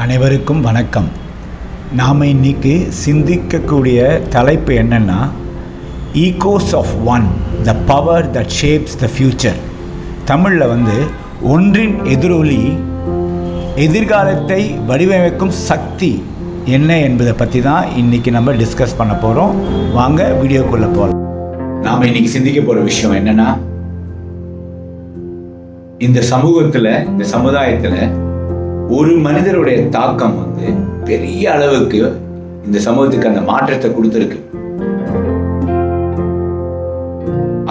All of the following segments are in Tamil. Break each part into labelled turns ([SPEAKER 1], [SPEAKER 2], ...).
[SPEAKER 1] அனைவருக்கும் வணக்கம். நாம் இன்னைக்கு சிந்திக்கக்கூடிய தலைப்பு என்னென்னா, echoes of one, the power that shapes the future. தமிழில் ஒன்றின் எதிரொலி, எதிர்காலத்தை வடிவமைக்கும் சக்தி என்ன என்பதை பற்றி தான் இன்றைக்கி நம்ம டிஸ்கஸ் பண்ண போகிறோம். வாங்க வீடியோக்குள்ளே போகலாம். நாம் இன்றைக்கி சிந்திக்க போகிற விஷயம் என்னென்னா, இந்த சமூகத்தில், இந்த சமுதாயத்தில் ஒரு மனிதருடைய தாக்கம் பெரிய அளவுக்கு இந்த சமூகத்துக்கு அந்த மாற்றத்தை கொடுத்துருக்கு.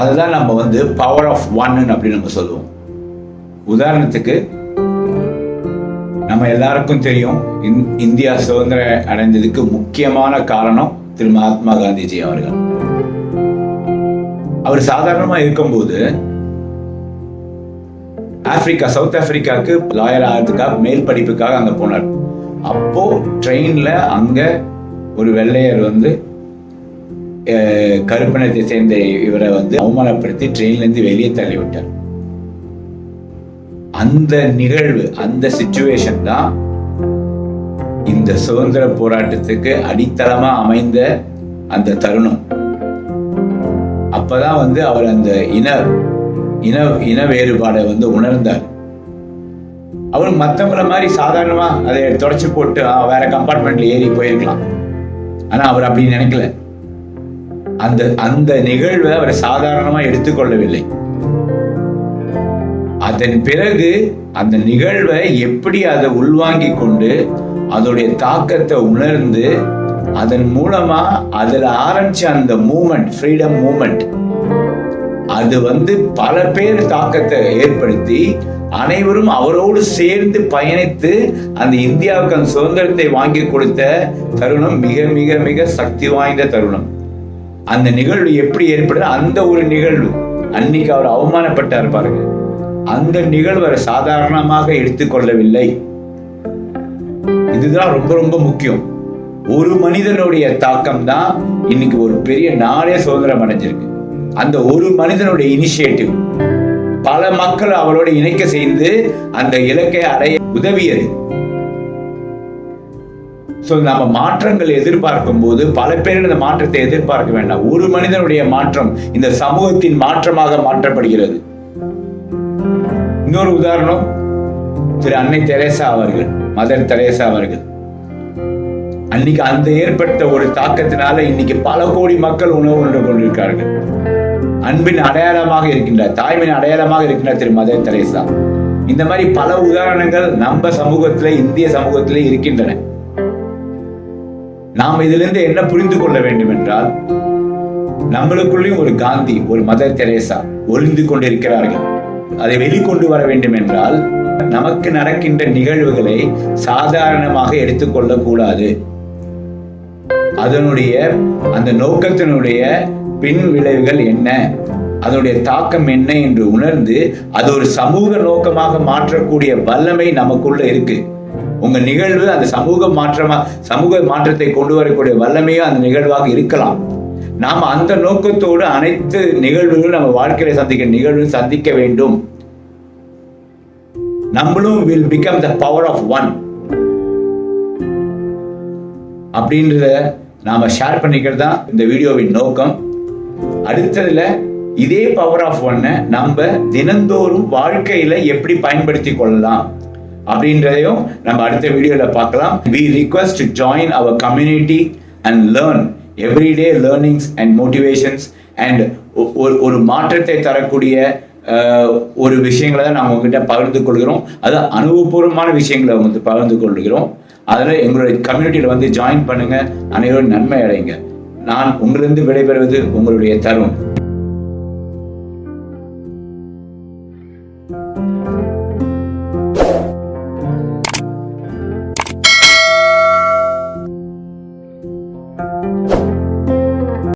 [SPEAKER 1] அதுதான் நம்ம பவர் ஆஃப் ஒன் அப்படின்னு நம்ம சொல்லுவோம். உதாரணத்துக்கு, நம்ம எல்லாருக்கும் தெரியும், இந்தியா சுதந்திரம் அடைந்ததுக்கு முக்கியமான காரணம் திரு மகாத்மா காந்திஜி அவர்கள். அவர் சாதாரணமா இருக்கும்போது சவுத் ஆப்பிரிக்காவுக்கு லாயர் ஆகிறதுக்காக மேல் படிப்புக்காக அங்க போனார். அப்போ ட்ரெயின்ல அங்க ஒரு வெள்ளையர் கருப்பினத்தை சேர்ந்த இவரை அவமானப்படுத்தி ட்ரெயின்ல இருந்து வெளியே தள்ளிவிட்டார். அந்த நிகழ்வு, அந்த சிச்சுவேஷன் தான் இந்த சுதந்திர போராட்டத்துக்கு அடித்தளமா அமைந்த அந்த தருணம். அப்பதான் அவர் அந்த இன வேறுபாடை உணர்ந்தார். அவர் மற்றவங்கள மாதிரி சாதாரணமா அதை தொடச்சு போட்டு வேற கம்பார்ட்மெண்ட்ல ஏறி போயிருக்கலாம். ஆனா அவர் அப்படி நினைக்கல. அந்த நிகழ்வை அவர் சாதாரணமா எடுத்துக்கொள்ளவில்லை. அதன் பிறகு அந்த நிகழ்வை எப்படி அதை உள்வாங்கி கொண்டு அதோடைய தாக்கத்தை உணர்ந்து அதன் மூலமா அதுல ஆரம்பிச்ச அந்த மூமெண்ட், ஃப்ரீடம் மூமெண்ட், அது பல பேர் தாக்கத்தை ஏற்படுத்தி அனைவரும் அவரோடு சேர்ந்து பயணித்து அந்த இந்தியாவுக்கு அந்த சுதந்திரத்தை வாங்கி கொடுத்த தருணம் மிக மிக மிக சக்தி வாய்ந்த தருணம். அந்த நிகழ்வு எப்படி ஏற்படுது? அந்த ஒரு நிகழ்வு, அன்னைக்கு அவர் அவமானப்பட்டார் பாருங்க, அந்த நிகழ்வு சாதாரணமாக எடுத்துக்கொள்ளவில்லை. இதுதான் ரொம்ப ரொம்ப முக்கியம். ஒரு மனிதனுடைய தாக்கம் தான் இன்னைக்கு ஒரு பெரிய நாடே சுதந்திரம் அடைஞ்சிருக்கு. அந்த ஒரு மனிதனுடைய இனிஷியேட்டிவ் பல மக்கள் அவரோட இணைக்க செய்து அந்த இலக்கை அடைய உதவியது. நம்ம மாற்றங்கள் எதிர்பார்க்கும் போது பல பேர் இந்த மாற்றத்தை எதிர்பார்க்க வேண்டாம். ஒரு மனிதனுடைய மாற்றம் இந்த சமூகத்தின் மாற்றமாக மாற்றப்படுகிறது. இன்னொரு உதாரணம், திரு அன்னை தெரேசா அவர்கள், மதர் தெரேசா அவர்கள். அன்னைக்கு அந்த ஏற்பட்ட ஒரு தாக்கத்தினால இன்னைக்கு பல கோடி மக்கள் உணவு உண்டு கொண்டிருக்கிறார்கள். அன்பின் அடையாளமாக இருக்கின்றார், தாய்மையின் அடையாளமாக இருக்கின்றார் திரு மதர் தெரேசா. இந்த மாதிரி பல உதாரணங்கள் நம்ம சமூகத்திலே, இந்திய சமூகத்திலே இருக்கின்றன. நாம் இதிலிருந்து என்ன புரிந்து கொள்ள வேண்டும் என்றால், நம்மளுக்குள்ளேயும் ஒரு காந்தி, ஒரு மதர் தெரேசா ஒளிந்து கொண்டிருக்கிறார்கள். அதை வெளிக்கொண்டு வர வேண்டும் என்றால் நமக்கு நடக்கின்ற நிகழ்வுகளை சாதாரணமாக எடுத்துக்கொள்ள கூடாது. அதனுடைய அந்த நோக்கத்தினுடைய பின் விளைவுகள் என்ன, அதனுடைய தாக்கம் என்ன என்று உணர்ந்து அது ஒரு சமூக நோக்கமாக மாற்றக்கூடிய வல்லமை நமக்குள்ள இருக்கு. உங்க நிகழ்வு அந்த சமூக மாற்றத்தை கொண்டு வரக்கூடிய வல்லமையும் அந்த நிகழ்வாக இருக்கலாம். நாம அந்த நோக்கத்தோடு அனைத்து நிகழ்வுகளும் நம்ம வாழ்க்கையில சந்திக்க நிகழ்வு சந்திக்க வேண்டும். நம்மளும் will become the power of one அப்படின்றத நாம ஷேர் பண்ணிக்கிறது தான் இந்த வீடியோவின் நோக்கம். அடுத்ததுல இதே பவர் ஆஃப் ஒன்னை நம்ம தினந்தோறும் வாழ்க்கையில எப்படி பயன்படுத்தி கொள்ளலாம் அப்படின்றதையும் நம்ம அடுத்த வீடியோல பார்க்கலாம். We request to join our community and learn everyday learnings and motivations and ஒரு மாற்றத்தை தரக்கூடிய ஒரு விஷயங்களை தான் நாங்கள் உங்ககிட்ட பகிர்ந்து கொள்கிறோம். அது அனுபவபூர்வமான விஷயங்களை பகிர்ந்து கொள்கிறோம். அதில் எங்களுடைய கம்யூனிட்டியில் ஜாயின் பண்ணுங்க, அனைவரும் நன்மை அடைங்க. நான் உங்களிருந்து விடைபெறுவது உங்களுடைய தருண்.